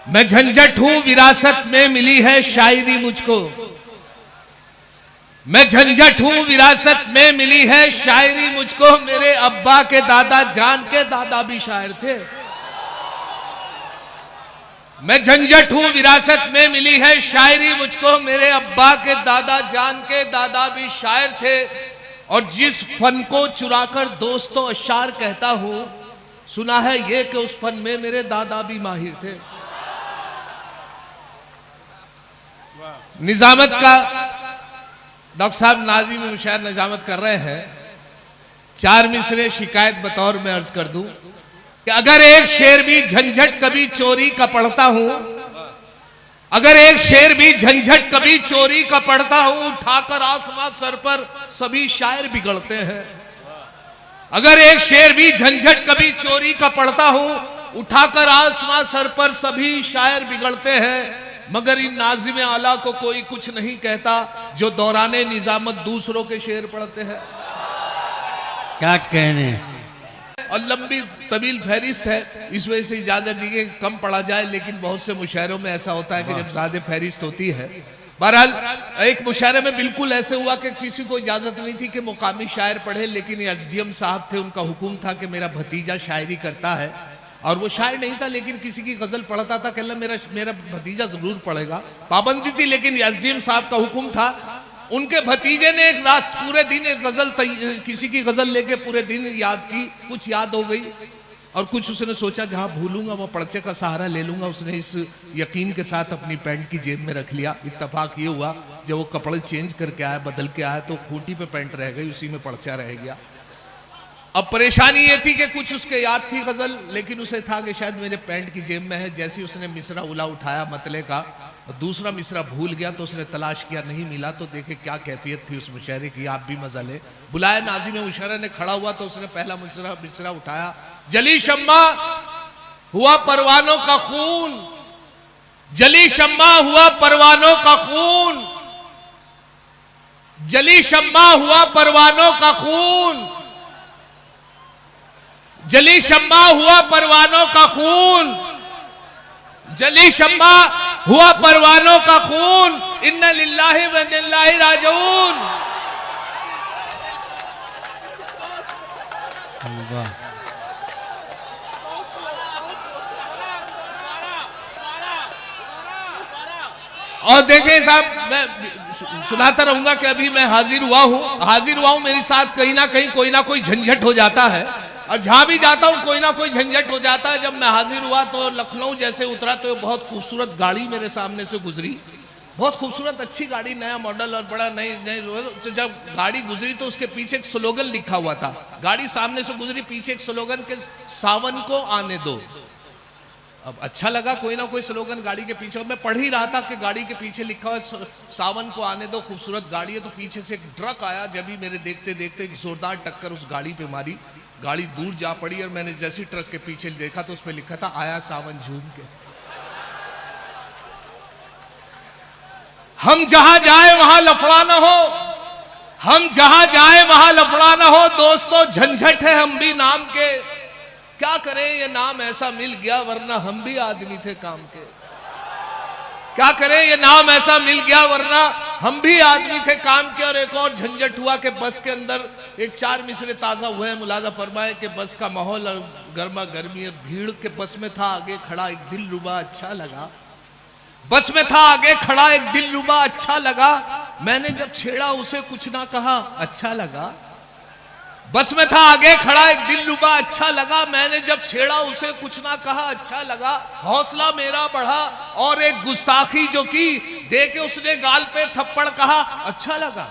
मैं झंझट हूं विरासत में मिली है शायरी मुझको। मैं झंझट हूं विरासत में मिली है शायरी मुझको। मेरे अब्बा के दादा जान के दादा भी शायर थे। मैं झंझट हूं विरासत में मिली है शायरी मुझको। मेरे अब्बा के दादा जान के दादा भी शायर थे। और जिस फन को चुराकर दोस्तों अशार कहता हूं, सुना है ये कि उस फन में मेरे दादा भी माहिर थे। निजामत का डॉक्टर साहब नाज़िम मुशायर निजामत कर रहे हैं। 4 मिसरे शिकायत बतौर में अर्ज कर दूं कि अगर एक शेर भी झंझट कभी चोरी का पढ़ता हूं, अगर एक शेर भी झंझट कभी चोरी का पढ़ता हूं, उठाकर आसमां सर पर सभी शायर बिगड़ते हैं। अगर एक शेर भी झंझट कभी चोरी का पढ़ता हूं, उठाकर आसमां सर पर सभी शायर बिगड़ते हैं। मगर इन नाज़िम आला को कोई कुछ नहीं कहता जो दौराने निजामत दूसरों के शेर पढ़ते हैं। क्या कहने। और लंबी तवील फहरिस्त है, इस वजह से इजाजत दी कि कम पढ़ा जाए, लेकिन बहुत से मुशायरों में ऐसा होता है कि जब ज्यादा फहरिस्त होती है। बहरहाल एक मुशायरे में बिल्कुल ऐसे हुआ कि किसी को इजाजत नहीं थी कि मुकामी शायर पढ़े, लेकिन एसडीएम साहब थे, उनका हुक्म था कि मेरा भतीजा शायरी करता है। और वो शायर नहीं था, लेकिन किसी की गजल पढ़ता था, कहला मेरा भतीजा जरूर पढ़ेगा। पाबंदी थी, लेकिन एसडीएम साहब का हुक्म था। उनके भतीजे ने एक रात पूरे दिन एक गजल किसी की गजल लेके पूरे दिन याद की। कुछ याद हो गई और कुछ उसने सोचा जहां भूलूंगा वो पर्चे का सहारा ले लूंगा। उसने इस यकीन के साथ अपनी पैंट की जेब में रख लिया। इत्तेफाक ये हुआ जब वो कपड़े चेंज करके आया, बदल के आया, तो खूंटी पे पैंट रह गई, उसी में पर्चा रह गया। अब परेशानी ये थी कि कुछ उसके याद थी गजल, लेकिन उसे था कि शायद मेरे पैंट की जेब में है। जैसे उसने मिसरा उला उठाया मतले का, और दूसरा मिसरा भूल गया, तो उसने तलाश किया, नहीं मिला। तो देखे क्या कैफियत थी उस मुशायरे की, आप भी मजा ले। बुलाया नाज़िम मुशायरा ने, खड़ा हुआ तो उसने पहला मिसरा उठाया। जली शम्मा हुआ परवानों का खून, जली शम्मा हुआ परवानों का खून, जली शम्मा हुआ परवानों का खून, जली शम्मा हुआ परवानों का खून, जली शम्मा हुआ परवानों का खून, इन्ना लिल्लाहि व इन्ना इलैहि राजिऊन। और देखें साहब, मैं सुनाता रहूंगा कि अभी मैं हाजिर हुआ हूं। मेरे साथ कहीं ना कहीं कोई ना कोई झंझट हो जाता है, और जहां भी जाता हूं कोई ना कोई झंझट हो जाता है। जब मैं हाजिर हुआ तो लखनऊ जैसे उतरा तो बहुत खूबसूरत गाड़ी मेरे सामने से गुजरी, बहुत खूबसूरत अच्छी गाड़ी, नया मॉडल और बड़ा नई। तो जब गाड़ी गुजरी तो उसके पीछे एक स्लोगन लिखा हुआ था। गाड़ी सामने से गुजरी, पीछे एक स्लोगन के सावन को आने दो। अब अच्छा लगा, कोई ना कोई स्लोगन गाड़ी के पीछे। मैं पढ़ ही रहा था कि गाड़ी के पीछे लिखा हुआ सावन को आने दो, खूबसूरत गाड़ी है। तो पीछे से एक ट्रक आया, जब भी मेरे देखते देखते एक जोरदार टक्कर उस गाड़ी पे मारी। गाड़ी दूर जा पड़ी और मैंने जैसे ट्रक के पीछे देखा तो उस पर लिखा था, आया सावन झूम के। हम जहां जाए वहां लफड़ा ना हो, हम जहां जाए वहां लफड़ा ना हो। दोस्तों झंझट है हम भी नाम के, क्या करें ये नाम ऐसा मिल गया, वरना हम भी आदमी थे काम के। क्या करें ये नाम ऐसा मिल गया, वरना हम भी आदमी थे काम के। और एक और झंझट हुआ कि बस के अंदर एक 4 मिसरे ताजा हुए हैं। मुलाजा फरमाए कि बस का माहौल और गर्मा गर्मी है। भीड़ के बस में था आगे खड़ा एक दिलरुबा, अच्छा लगा। बस में था आगे खड़ा एक दिलरुबा, अच्छा लगा। मैंने जब छेड़ा उसे कुछ ना कहा, अच्छा लगा। बस में था आगे खड़ा एक दिलरुबा, अच्छा लगा। मैंने जब छेड़ा उसे कुछ ना कहा, अच्छा लगा। हौसला मेरा बढ़ा और एक गुस्ताखी जो की, देके उसने गाल पे थप्पड़ कहा, अच्छा लगा।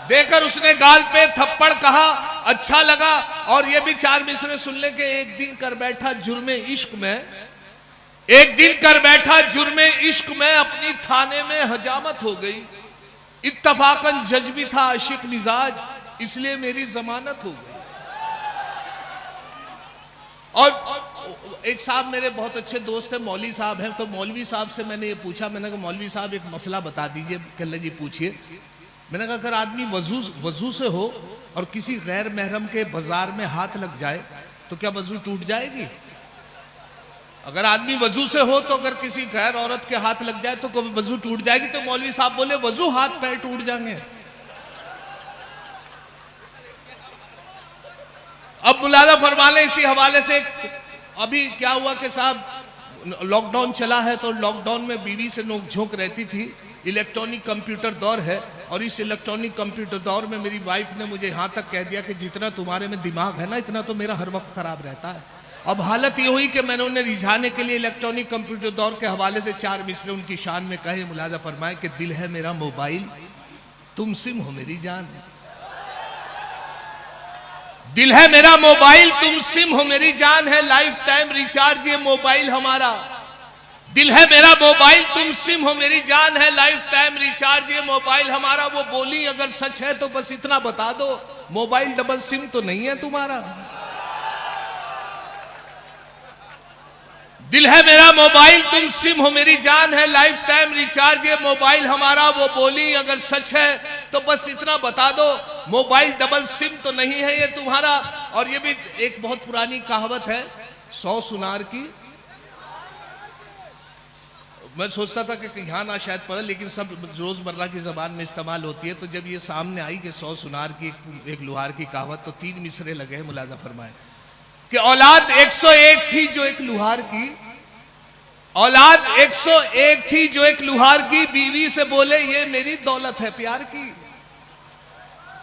देकर उसने गाल पे थप्पड़ कहा, अच्छा लगा। और ये भी 4 मिसरे सुन ले के एक दिन कर बैठा जुर्मे इश्क में, एक दिन कर बैठा जुर्मे इश्क में, अपनी थाने में हजामत हो गई। इत्तफाकन जज भी था आशिक मिजाज, इसलिए मेरी जमानत हो गई। और एक साहब मेरे बहुत अच्छे दोस्त हैं, मौलवी साहब हैं। तो मौलवी साहब से मैंने ये पूछा, मैंने कहा मौलवी साहब एक मसला बता दीजिए। कहले जी पूछिए। मैंने कहा अगर आदमी वजू से हो और किसी गैर महरम के बाजार में हाथ लग जाए तो क्या वजू टूट जाएगी? अगर आदमी वजू से हो तो अगर किसी गैर औरत के हाथ लग जाए तो कभी वजू टूट जाएगी, तो मौलवी साहब बोले वजू हाथ पैर टूट जाएंगे। अब मुलाजा फरमा लें इसी हवाले से, अभी क्या हुआ कि साहब लॉकडाउन चला है तो लॉकडाउन में बीवी से नोकझोंक रहती थी। इलेक्ट्रॉनिक कंप्यूटर दौर है और इस इलेक्ट्रॉनिक कंप्यूटर दौर में मेरी वाइफ ने मुझे यहाँ तक कह दिया कि जितना तुम्हारे में दिमाग है ना, इतना तो मेरा हर वक्त खराब रहता है। अब हालत ये हुई कि मैंने उन्हें रिझाने के लिए इलेक्ट्रॉनिक कंप्यूटर दौर के हवाले से 4 मिसरे उनकी शान में कहे। मुलाजा फरमाए कि दिल है मेरा मोबाइल, तुम सिम हो मेरी जान। दिल है मेरा मोबाइल, तुम सिम हो मेरी जान, है लाइफ टाइम रिचार्ज ये मोबाइल हमारा। दिल है मेरा मोबाइल, तुम सिम हो मेरी जान, है लाइफ टाइम रिचार्ज ये मोबाइल हमारा। वो बोली अगर सच है तो बस इतना बता दो, मोबाइल डबल सिम तो नहीं है तुम्हारा। दिल है मेरा मोबाइल, तुम सिम हो मेरी जान, है लाइफ टाइम रिचार्ज ये मोबाइल हमारा। वो बोली अगर सच है तो बस इतना बता दो, मोबाइल डबल सिम तो नहीं है ये तुम्हारा। और ये भी एक बहुत पुरानी कहावत है 100 सुनार की। मैं सोचता था कि यहाँ ना शायद पढ़े, लेकिन सब रोजमर्रा की जबान में इस्तेमाल होती है। तो जब ये सामने आई कि 100 सुनार की एक लुहार की कहावत, तो 3 मिसरे लगे हैं। मुलाजा फरमाए कि औलाद 101 थी जो एक लुहार की, औलाद 101 थी जो एक लुहार की, बीवी से बोले ये मेरी दौलत है प्यार की।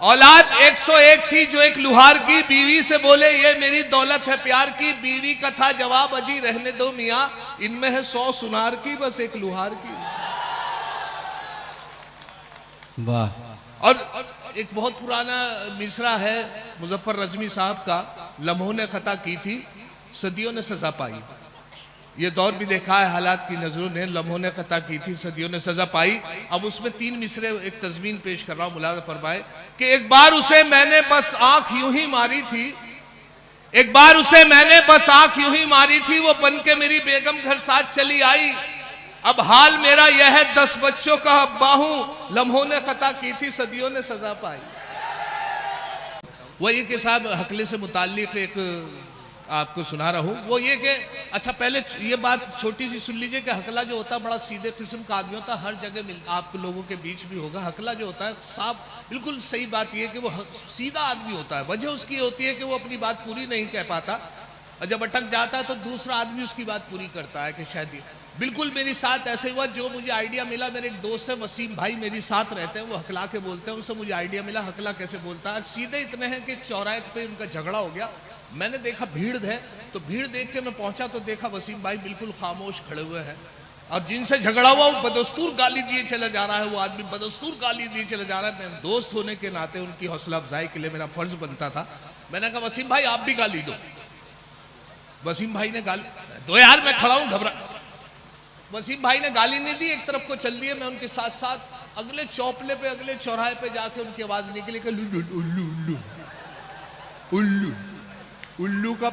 औलाद 101 थी जो एक लुहार की, बीवी से बोले ये मेरी दौलत है प्यार की। बीवी का था जवाब अजी रहने दो मियां, इनमें है 100 सुनार की बस एक लुहार की। वाह। और एक बहुत पुराना मिसरा है मुजफ्फर रजमी साहब का, लम्हों ने खता की थी सदियों ने सजा पाई। ये दौर भी देखा है हालात की नजरों ने, लम्हों ने खता की थी सदियों ने सजा पाई। अब उसमें 3 मिसरे एक तस्वीर पेश कर रहा हूं। मुलाजा फरमाए कि एक बार उसे मैंने बस आंख यूं ही मारी थी, एक बार उसे मैंने बस आंख यूं ही मारी थी, वो बन के मेरी बेगम घर साथ चली आई। अब हाल मेरा यह है 10 बच्चों का अब्बा हूं, लम्हों ने खता की थी सदियों ने सजा पाई। वो ये कि साहब हकले से मुताल्लिक एक आपको सुना रहा हूं। वो ये कि अच्छा पहले ये बात छोटी सी सुन लीजिए कि हकला जो होता है बड़ा सीधे किस्म का आदमी होता है, हर जगह मिल आप लोगों के बीच भी होगा। हकला जो होता है साफ बिल्कुल सही बात यह कि वो सीधा आदमी होता है। वजह उसकी होती है कि वो अपनी बात पूरी नहीं कह पाता, और जब अटक जाता है तो दूसरा आदमी उसकी बात पूरी करता है कि शायद ये बिल्कुल मेरे साथ ऐसे हुआ। जो मुझे आइडिया मिला, मेरे एक दोस्त है वसीम भाई, मेरे साथ रहते हैं, वो हकला के बोलते हैं, उनसे मुझे आइडिया मिला हकला कैसे बोलता है। सीधे इतने हैं कि चौराहे पे उनका झगड़ा हो गया। मैंने देखा भीड़ है, तो भीड़ देख के मैं पहुंचा तो देखा वसीम भाई बिल्कुल खामोश खड़े हुए हैं, और जिनसे झगड़ा हुआ वो बदस्तूर गाली दिए चला जा रहा है। वो आदमी बदस्तूर गाली दिए चले जा रहा है। मैं दोस्त होने के नाते उनकी हौसला अफजाई के लिए मेरा फर्ज बनता था। मैंने कहा वसीम भाई आप भी गाली दो। वसीम भाई ने गाली दो यार, मैं खड़ा हूं घबरा। वसीम भाई ने गाली नहीं दी, एक तरफ को चल दिए। मैं उनके साथ साथ अगले चौपले पे, अगले चौराहे पे जाके उनकी आवाज निकली कि उल्लू उल्लू उल्लू उल्लू उल्लू का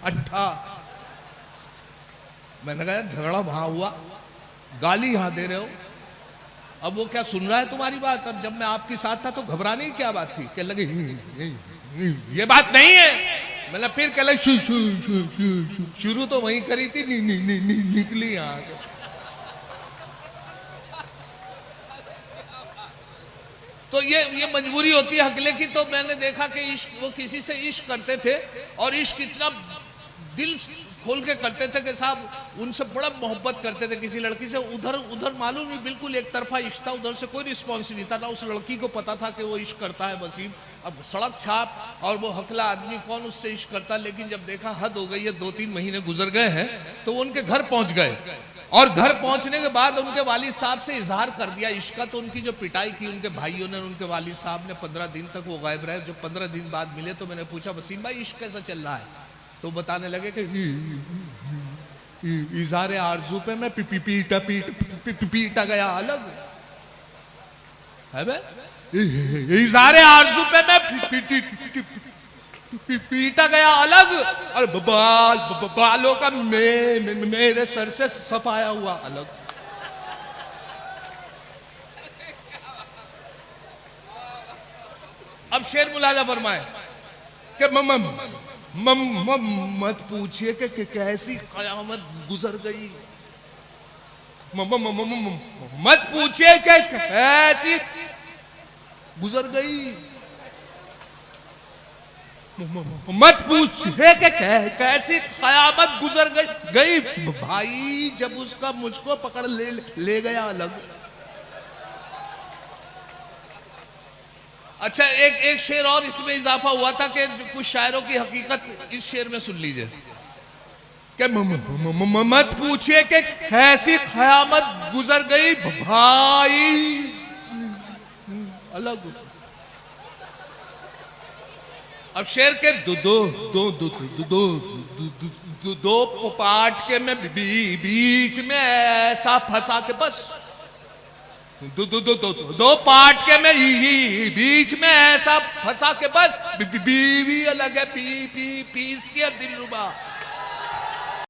अट्ठा। मैंने कहा झगड़ा वहां हुआ, गाली यहां दे रहे हो, अब वो क्या सुन रहा है तुम्हारी बात? और जब मैं आपके साथ था तो घबराने की क्या बात थी? क्या लगे ये बात नहीं है। मैंने फिर कह लगे शुरू तो वहीं करी थी, निकली यहां। तो ये मजबूरी होती है हकले की। तो मैंने देखा कि इश्क, वो किसी से इश्क करते थे और इश्क इतना दिल खोल के करते थे कि साहब उनसे बड़ा मोहब्बत करते थे किसी लड़की से। उधर मालूम नहीं, बिल्कुल एक तरफा इश्क था, उधर से कोई रिस्पॉन्स नहीं था। ना उस लड़की को पता था कि वो इश्क करता है वसीम। अब सड़क छाप और वो हकला आदमी कौन उससे इश्क करता। लेकिन जब देखा हद हो गई है, 2-3 महीने गुजर गए हैं, तो वो उनके घर पहुंच गए। और घर पहुंचने के बाद उनके वालिद साहब से इजहार कर दिया इश्क का। तो उनकी जो पिटाई की उनके भाइयों ने, उनके वालिद साहब ने, 15 दिन तक वो गायब रहे। जब 15 दिन बाद मिले तो मैंने पूछा वसीम भाई इश्क कैसा चल रहा है? तो बताने लगे कि इजहार आरज़ू पे मैं पीटा गया अलग है। इजहार आरज़ू पे मैं पीटा गया अलग, और बालों का मेरे सर से सफाया हुआ अलग। अब शेर मुलाजा फरमाए कि मत पूछिए कि कैसी कयामत गुजर गई। मत पूछिए कि कैसी गुजर गई। मत पूछिए कि कैसी कयामत गुजर गई भाई, जब उसका मुझको पकड़ ले गया अलग। अच्छा, एक शेर और इसमें इजाफा हुआ था कि कुछ शायरों की हकीकत इस शेर में सुन लीजिए कि मत पूछिए कि कैसी कयामत गुजर गई भाई अलग। अब शेर के दो पार्ट के में बीच में ऐसा फंसा के बस दो पार्ट के में बीच में ऐसा फंसा के बस बीवी अलग है, पीसती है दिलरुबा।